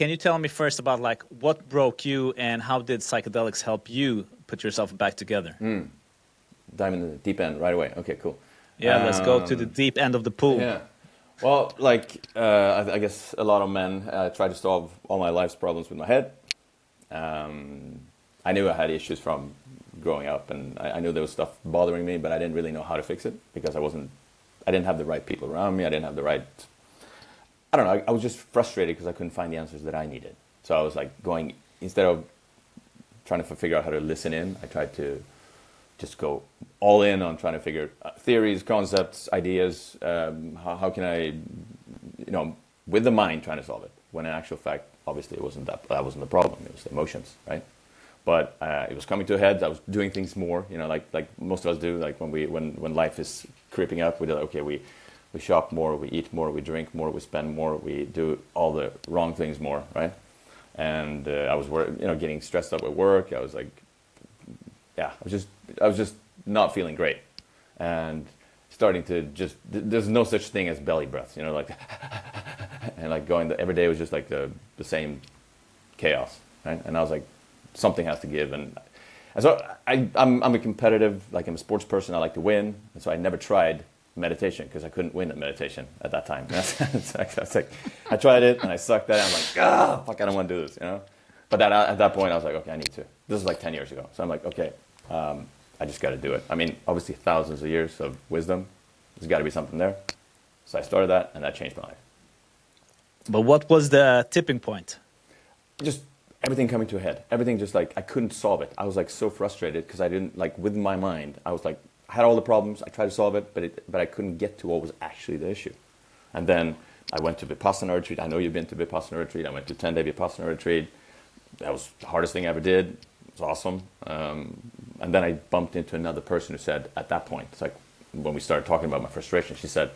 Can you tell me first about like what broke you and how did psychedelics help you put yourself back together? Dive in the deep end right away. Okay, cool. Yeah, let's go to the deep end of the pool. Yeah. Well, I guess a lot of men try to solve all my life's problems with my head. I knew I had issues from growing up, and I knew there was stuff bothering me, but I didn't really know how to fix it because I didn't have the right people around me. I didn't have the right, I don't know, I was just frustrated because I couldn't find the answers that I needed. So I was like instead of trying to figure out how to listen in, I tried to just go all in on trying to figure theories, concepts, ideas. How can I, with the mind trying to solve it? When in actual fact, obviously, that wasn't the problem. It was the emotions, right? But it was coming to a head. I was doing things more, like most of us do. Like when life is creeping up, we do okay. We shop more, we eat more, we drink more, we spend more, we do all the wrong things more, right? And I was getting stressed out at work. I was like, yeah, I was just not feeling great, and starting to there's no such thing as belly breaths, like and like every day was just like the same chaos, right? And I was like, something has to give, and so I'm a competitive, like I'm a sports person. I like to win, and so I never tried meditation because I couldn't win at meditation at that time. I tried it and I sucked at it. I'm like, fuck, I don't want to do this, But at that point, I was like, okay, I need to. This was like 10 years ago. So I'm like, okay, I just got to do it. I mean, obviously thousands of years of wisdom. There's got to be something there. So I started that, and that changed my life. But what was the tipping point? Just everything coming to a head. Everything just like, I couldn't solve it. I was like so frustrated because I didn't, like with my mind, I was like, I had all the problems. I tried to solve it, but I couldn't get to what was actually the issue. And then I went to Vipassana retreat. I know you've been to Vipassana retreat. I went to 10-day Vipassana retreat. That was the hardest thing I ever did. It was awesome. And then I bumped into another person who said, at that point, it's like when we started talking about my frustration, she said,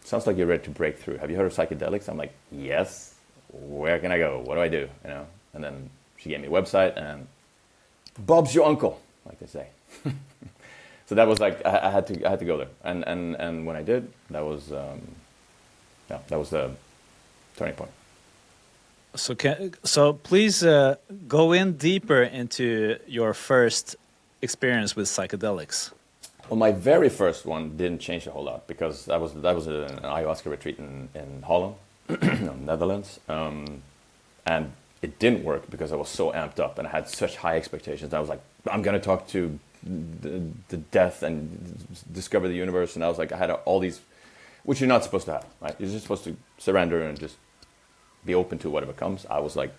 sounds like you're ready to break through. Have you heard of psychedelics? I'm like, yes. Where can I go? What do I do? And then she gave me a website, and Bob's your uncle, like they say. So that was like I had to go there, and when I did, that was the turning point. So please go in deeper into your first experience with psychedelics. Well, my very first one didn't change a whole lot because that was an ayahuasca retreat in Holland, Netherlands, and it didn't work because I was so amped up and I had such high expectations. I was like, I'm gonna talk to the death and discover the universe, and I was like, I had all these, which you're not supposed to have, right? You're just supposed to surrender and just be open to whatever comes. I was like,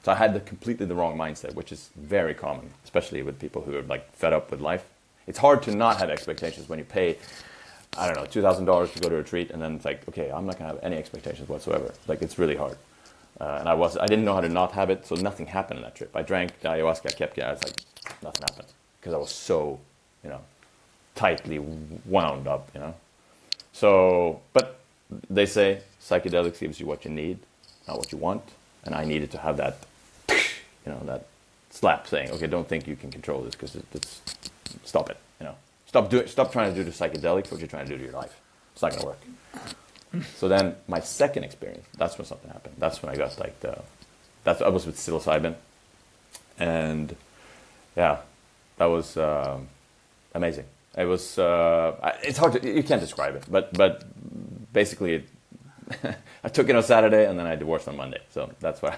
so I had completely the wrong mindset, which is very common, especially with people who are like fed up with life. It's hard to not have expectations when you pay, I don't know, $2,000 to go to a retreat, and then it's like, okay, I'm not gonna have any expectations whatsoever. Like, it's really hard. And I didn't know how to not have it, so nothing happened on that trip. I drank the ayahuasca, I kept it, I was like, nothing happened. Because I was so, tightly wound up, So, but they say psychedelics gives you what you need, not what you want. And I needed to have that, that slap saying, okay, don't think you can control this because stop it, Stop trying to do the psychedelics what you're trying to do to your life. It's not going to work. So then my second experience, that's when something happened. That's when I got I was with psilocybin. And yeah, that was amazing. It was, it's hard you can't describe it, but basically I took it on Saturday and then I divorced on Monday. So that's what